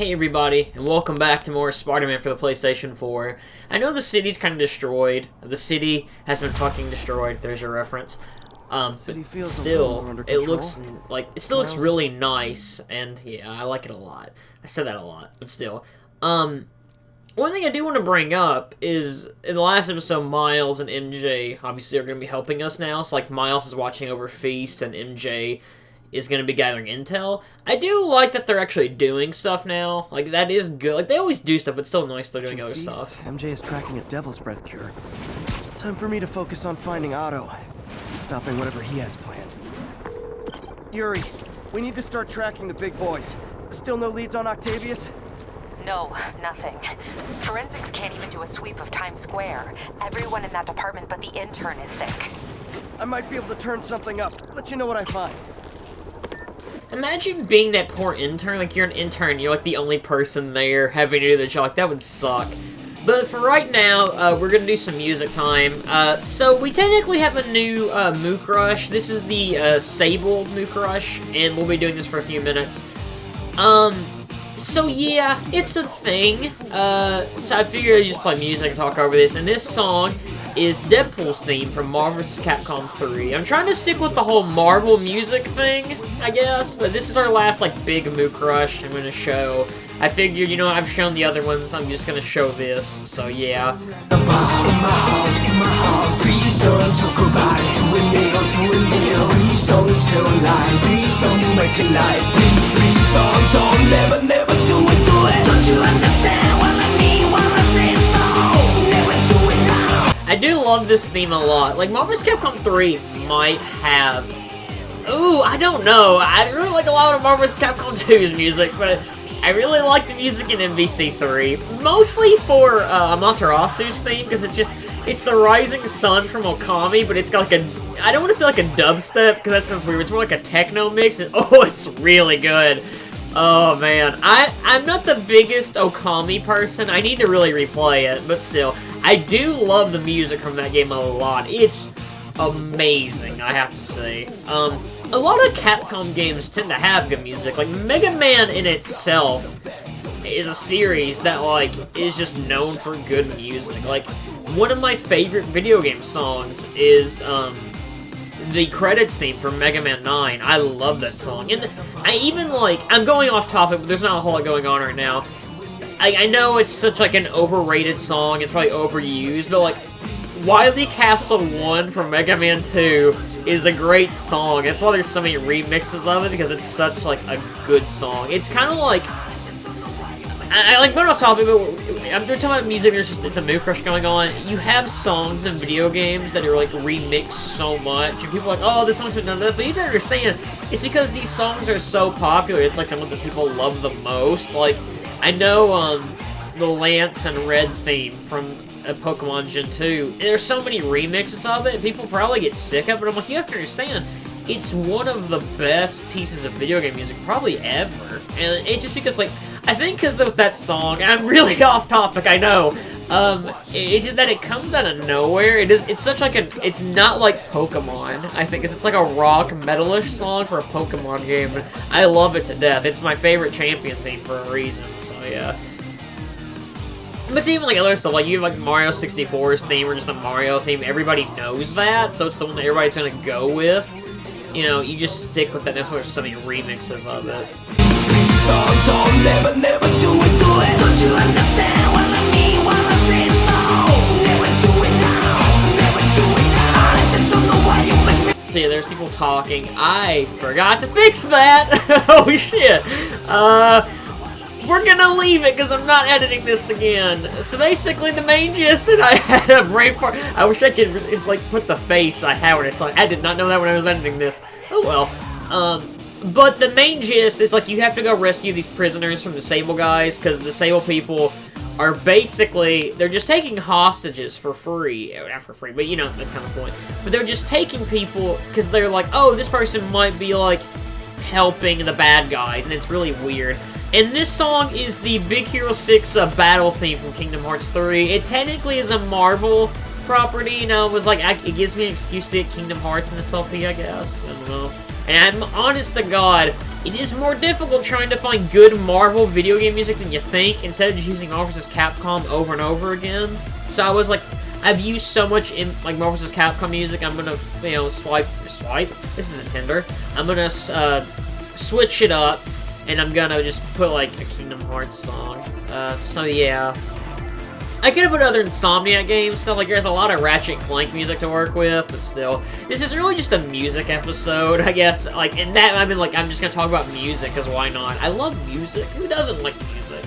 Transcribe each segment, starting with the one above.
Hey everybody, and welcome back to more Spider-Man for the PlayStation 4. I know the city's kind of destroyed. The city has been fucking destroyed. There's your reference. City feels still, under it control. looks like it still looks really nice, and yeah, I like it a lot. I said that a lot, but still. One thing I do want to bring up is in the last episode, Miles and MJ obviously are going to be helping us now. So like Miles is watching over Feast, and MJ is going to be gathering intel. I do like that they're actually doing stuff now. Like, that is good. Like, they always do stuff, but it's still nice they're doing other stuff. MJ is tracking a Devil's Breath cure. Time for me to focus on finding Otto and stopping whatever he has planned. Yuri, we need to start tracking the big boys. Still no leads on Octavius? No, nothing. Forensics can't even do a sweep of Times Square. Everyone in that department but the intern is sick. I might be able to turn something up. Let you know what I find. Imagine being that poor intern. Like, you're an intern, you're like the only person there having to do the job. Like, that would suck. But for right now, we're gonna do some music time. So we technically have a new Mook Rush. This is the Sable Mook Rush, and we'll be doing this for a few minutes. So yeah, it's a thing. So I figured I'd just play music and talk over this. And this song is Deadpool's theme from Marvel vs. Capcom 3. I'm trying to stick with the whole Marvel music thing, I guess. But this is our last, like, big Mook Rush I'm gonna show. I figured, you know, I've shown the other ones, I'm just gonna show this. So yeah. I do love this theme a lot. Like, Marvel vs. Capcom 3 might have... Ooh, I don't know. I really like a lot of Marvel vs. Capcom 2's music, but I really like the music in MVC3. Mostly for Amaterasu's theme, because it's the rising sun from Okami, but it's got like a... I don't want to say like a dubstep, because that sounds weird. It's more like a techno mix, and oh, it's really good. Oh, man. I'm not the biggest Okami person. I need to really replay it, but still. I do love the music from that game a lot. It's amazing, I have to say. A lot of Capcom games tend to have good music. Like, Mega Man in itself is a series that, like, is just known for good music. Like, one of my favorite video game songs is, the credits theme from Mega Man 9. I love that song. And I even, like, I'm going off topic, but there's not a whole lot going on right now. I know it's such, like, an overrated song, it's probably overused, but, like, Wily Castle 1 from Mega Man 2 is a great song. That's why there's so many remixes of it, because it's such, like, a good song. It's kind of like... I like, going off topic, but I'm talking about music, it's a Mook Rush going on. You have songs in video games that are, like, remixed so much, and people are like, oh, this song's been done, but you don't understand, it's because these songs are so popular, it's, like, the ones that people love the most. Like, I know, the Lance and Red theme from Pokemon Gen 2, there's so many remixes of it, people probably get sick of it, but I'm like, you have to understand, it's one of the best pieces of video game music probably ever, and it's just because, like, I think because of that song, and I'm really off topic, I know, it's just that it comes out of nowhere. It's such like it's not like Pokemon, I think, it's like a rock metalish song for a Pokemon game. I love it to death. It's my favorite champion theme for a reason, so yeah. But it's even like other stuff, like you have like Mario 64's theme, or just the Mario theme, everybody knows that, so it's the one that everybody's gonna go with. You know, you just stick with that, that's why there's so many remixes of it. Never do it. Don't you understand what I mean when I say so? Never do it now. Never do it now. I just don't know why you make me. See, there's people talking. I forgot to fix that. Oh shit. We're gonna leave it because I'm not editing this again. So basically, the main gist that I had a brain fart. I wish I could just like put the face I had when it's like I did not know that when I was editing this. Oh well. But the main gist is, like, you have to go rescue these prisoners from the Sable guys, because the Sable people are basically, they're just taking hostages for free. Not for free, but, you know, that's kind of the point. But they're just taking people, because they're like, oh, this person might be, like, helping the bad guys, and it's really weird. And this song is the Big Hero 6 battle theme from Kingdom Hearts 3. It technically is a Marvel property, you know, it was like, it gives me an excuse to get Kingdom Hearts in this LP, I guess. I don't know. And I'm honest to God, it is more difficult trying to find good Marvel video game music than you think, instead of just using Marvel vs. Capcom over and over again. So I was like, I've used so much in, like, Marvel vs. Capcom music, I'm gonna, you know, swipe, this isn't Tinder, I'm gonna, switch it up, and I'm gonna just put, like, a Kingdom Hearts song. So yeah. I could have put other Insomniac games, stuff like there's a lot of Ratchet & Clank music to work with, but still. This is really just a music episode, I guess. Like, in that, I mean, like, I'm just gonna talk about music, because why not? I love music. Who doesn't like music?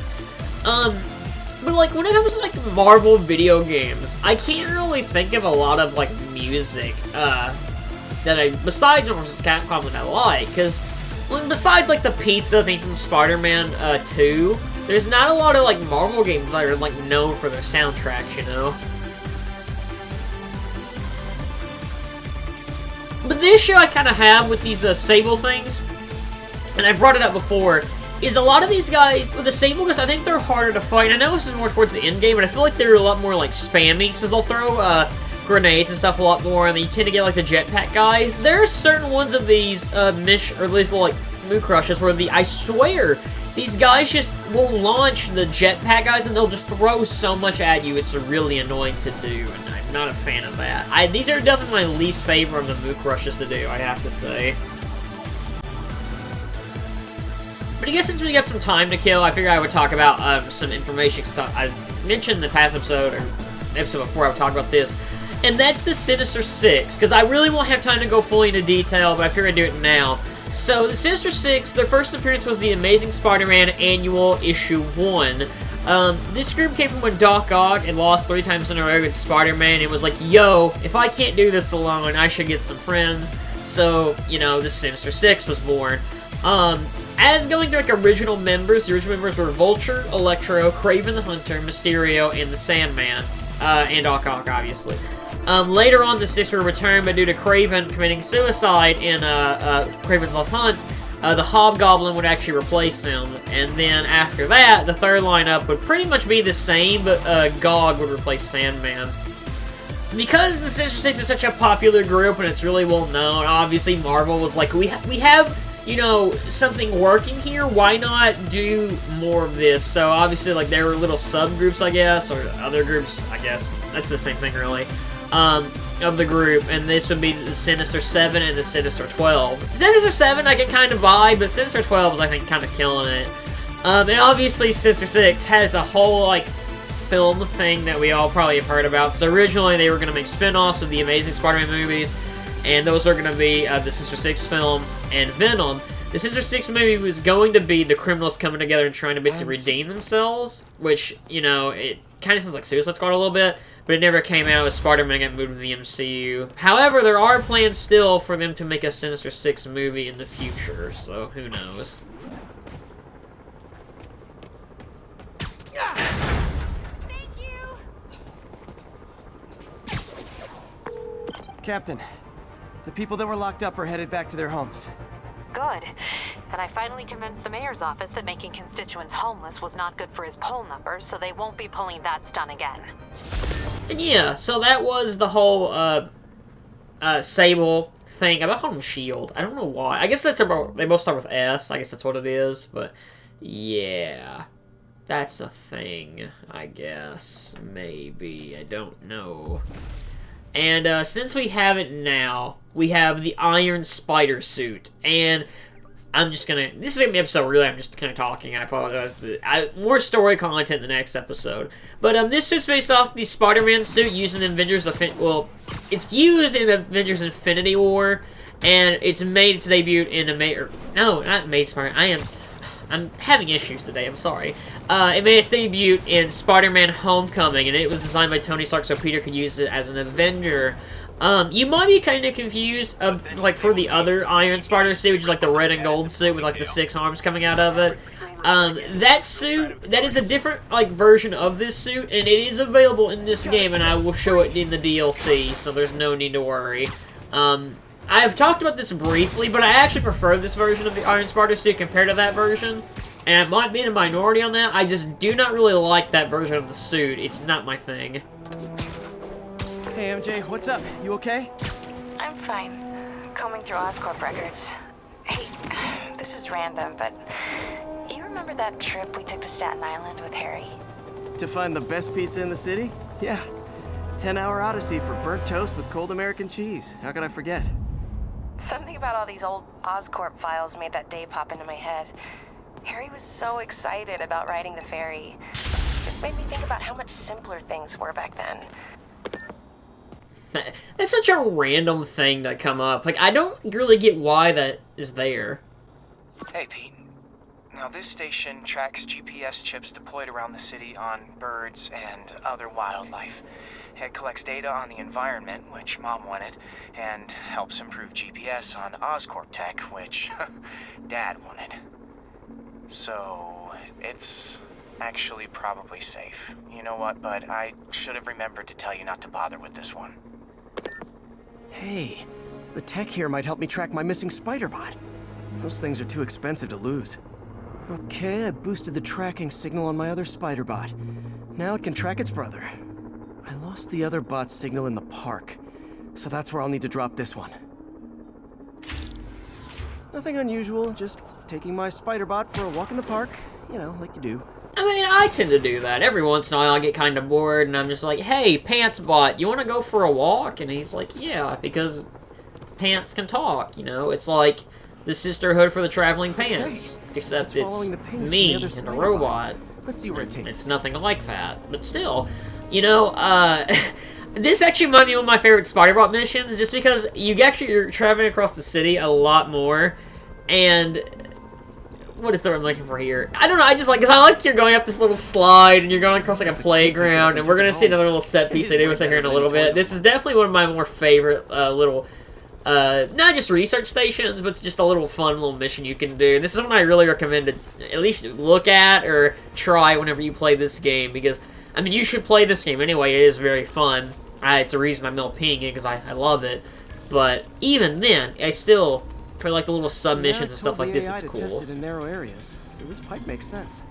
But, like, when it comes to, like, Marvel video games, I can't really think of a lot of, like, music, that I, besides Marvel vs. Capcom, that I like, because, well, besides, like, the pizza thing from Spider-Man, 2, there's not a lot of, like, Marvel games that are, like, known for their soundtracks, you know? But the issue I kind of have with these, Sable things, and I brought it up before, is a lot of these guys, with the Sable guys, I think they're harder to fight. I know this is more towards the end game, but I feel like they're a lot more, like, spammy, because they'll throw, grenades and stuff a lot more, and then you tend to get, like, the jetpack guys. There are certain ones of these, or at least, like, Moo Crushes, where I swear, these guys just will launch the jetpack guys and they'll just throw so much at you, it's really annoying to do, and I'm not a fan of that. These are definitely my least favorite of the Moo Crushes to do, I have to say. But I guess since we got some time to kill, I figured I would talk about some information stuff. I mentioned in the past episode, or episode before, I would talk about this, and that's the Sinister Six, because I really won't have time to go fully into detail, but I figured I'd do it now. So, the Sinister Six, their first appearance was the Amazing Spider-Man Annual Issue 1. This group came from when Doc Ock had lost 3 times in a row with Spider-Man and was like, yo, if I can't do this alone, I should get some friends. So, you know, the Sinister Six was born. As going through, like, the original members were Vulture, Electro, Kraven the Hunter, Mysterio, and the Sandman. And Doc Ock, obviously. Later on, the Six were returned, but due to Kraven committing suicide in Kraven's Lost Hunt, the Hobgoblin would actually replace him. And then after that, the third lineup would pretty much be the same, but Gog would replace Sandman. Because the Sinister Six is such a popular group and it's really well known, obviously Marvel was like, we have, you know, something working here, why not do more of this? So obviously, like, there were little subgroups, I guess, or other groups, I guess, that's the same thing, really. Of the group, and this would be the Sinister 7 and the Sinister 12. Sinister 7 I can kind of buy, but Sinister 12 is, I think, kind of killing it. And obviously Sinister 6 has a whole, like, film thing that we all probably have heard about. So originally they were going to make spin-offs of the Amazing Spider-Man movies, and those are going to be the Sinister 6 film and Venom. The Sinister 6 movie was going to be the criminals coming together and trying to basically redeem themselves, which, you know, it kind of sounds like Suicide Squad a little bit, but it never came out as Spider-Man got moved to the MCU. However, there are plans still for them to make a Sinister 6 movie in the future, so who knows. Thank you! Captain, the people that were locked up are headed back to their homes. Good. Then I finally convinced the mayor's office that making constituents homeless was not good for his poll numbers, so they won't be pulling that stunt again. And yeah, so that was the whole, Sable thing. I'm about to call them S.H.I.E.L.D. I don't know why. I guess that's about, they both start with S. I guess that's what it is, but yeah. That's a thing, I guess. Maybe. I don't know. And, since we have it now, we have the Iron Spider suit, and I'm just gonna, this is gonna be an episode, really, I'm just kinda talking, I apologize, more story content in the next episode, but, this suit's based off the Spider-Man suit used in Avengers, well, it's used in Avengers Infinity War, and it's made its debut in no, not Amazing Spider-Man, I'm having issues today, I'm sorry. It made its debut in Spider-Man Homecoming, and it was designed by Tony Stark so Peter could use it as an Avenger. You might be kind of confused of, like, for the other Iron Spider suit, which is like the red and gold suit with, like, the 6 arms coming out of it. That suit, that is a different, like, version of this suit, and it is available in this game, and I will show it in the DLC, so there's no need to worry. I've talked about this briefly, but I actually prefer this version of the Iron Spider suit compared to that version. And I might be in a minority on that. I just do not really like that version of the suit. It's not my thing. Hey, MJ, what's up? You okay? I'm fine. Combing through Oscorp records. Hey, this is random, but you remember that trip we took to Staten Island with Harry? To find the best pizza in the city? Yeah. 10-hour odyssey for burnt toast with cold American cheese. How could I forget? Something about all these old Oscorp files made that day pop into my head. Harry was so excited about riding the ferry. This made me think about how much simpler things were back then. That's such a random thing to come up. Like, I don't really get why that is there. Hey, Pete. Now, this station tracks GPS chips deployed around the city on birds and other wildlife. It collects data on the environment, which Mom wanted, and helps improve GPS on Oscorp tech, which Dad wanted. So, it's actually probably safe. You know what, bud? I should have remembered to tell you not to bother with this one. Hey, the tech here might help me track my missing spider bot. Those things are too expensive to lose. Okay, I boosted the tracking signal on my other spider bot. Now it can track its brother. I lost the other bot's signal in the park, so that's where I'll need to drop this one. Nothing unusual, just taking my spider bot for a walk in the park, you know, like you do. I mean, I tend to do that. Every once in a while I get kind of bored, and I'm just like, hey, Pants Bot, you want to go for a walk? And he's like, yeah, because Pants can talk, you know? It's like the Sisterhood for the Traveling Pants, except it's me and a robot. Let's see where it takes us. It's nothing like that, but still, you know, this actually might be one of my favorite Spider-Bot missions, just because you're traveling across the city a lot more, and what is the word I'm looking for here? I don't know, I just like, because I like you're going up this little slide, and you're going across like a playground, and we're going to see another little set piece they do with it here in a little bit. This is definitely one of my more favorite little, not just research stations, but just a little fun little mission you can do. And this is one I really recommend to at least look at or try whenever you play this game, because, I mean, you should play this game anyway. It is very fun. It's a reason I'm LPing it, because I love it. But even then, I still, for like the little submissions and stuff like this, it's cool. Tested in narrow areas, so this pipe makes sense.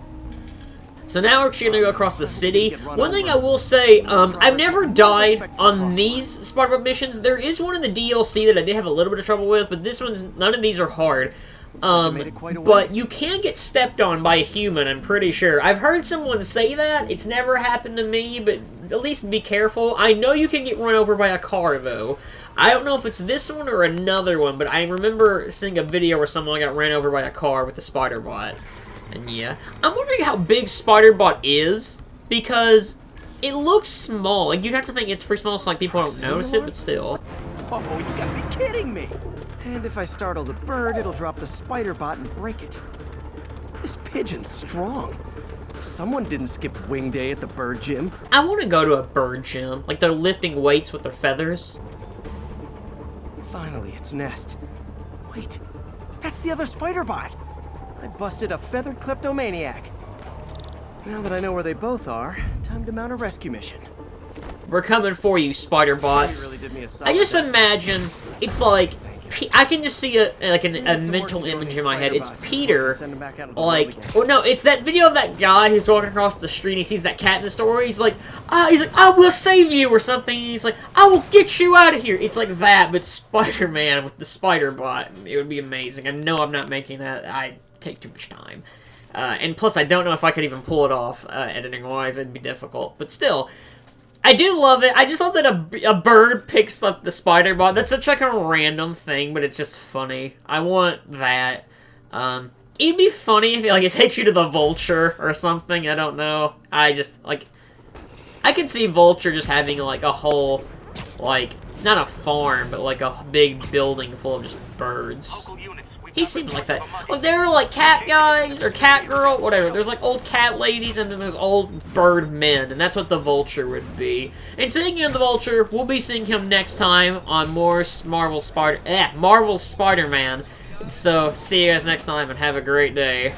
So now we're actually going to go across the city. One thing I will say, I've never died on these Spider-Bot missions. There is one in the DLC that I did have a little bit of trouble with, but this one's, none of these are hard. But you can get stepped on by a human, I'm pretty sure. I've heard someone say that. It's never happened to me, but at least be careful. I know you can get run over by a car, though. I don't know if it's this one or another one, but I remember seeing a video where someone got ran over by a car with a Spider-Bot. And yeah, I'm wondering how big Spider-Bot is, because it looks small. Like, you'd have to think it's pretty small, so like people don't notice it, but still. Oh, you gotta be kidding me! And if I startle the bird, it'll drop the spider bot and break it. This pigeon's strong. Someone didn't skip wing day at the bird gym. I want to go to a bird gym. Like, they're lifting weights with their feathers. Finally, its nest. Wait, that's the other spider bot. I busted a feathered kleptomaniac. Now that I know where they both are, time to mount a rescue mission. We're coming for you, spider bots. I just imagine it's like I can just see a mental image in my head. It's Peter, like, oh no, it's that video of that guy who's walking across the street and he sees that cat in the store. He's like, I will save you or something. He's like, I will get you out of here. It's like that, but Spider-Man with the spider bot. It would be amazing. I know I'm not making that. I take too much time. And plus, I don't know if I could even pull it off editing-wise. It'd be difficult. But still, I do love it. I just love that a bird picks up the spider bot. That's such like a random thing, but it's just funny. I want that. It'd be funny if it takes you to the Vulture or something. I don't know. I just like I could see Vulture just having like a whole not a farm, but like a big building full of just birds. He seems like that. Like, there are, like, cat guys, or cat girl, whatever. There's, like, old cat ladies, and then there's old bird men, and that's what the Vulture would be. And speaking of the Vulture, we'll be seeing him next time on more Marvel's Spider-Man. So, see you guys next time, and have a great day.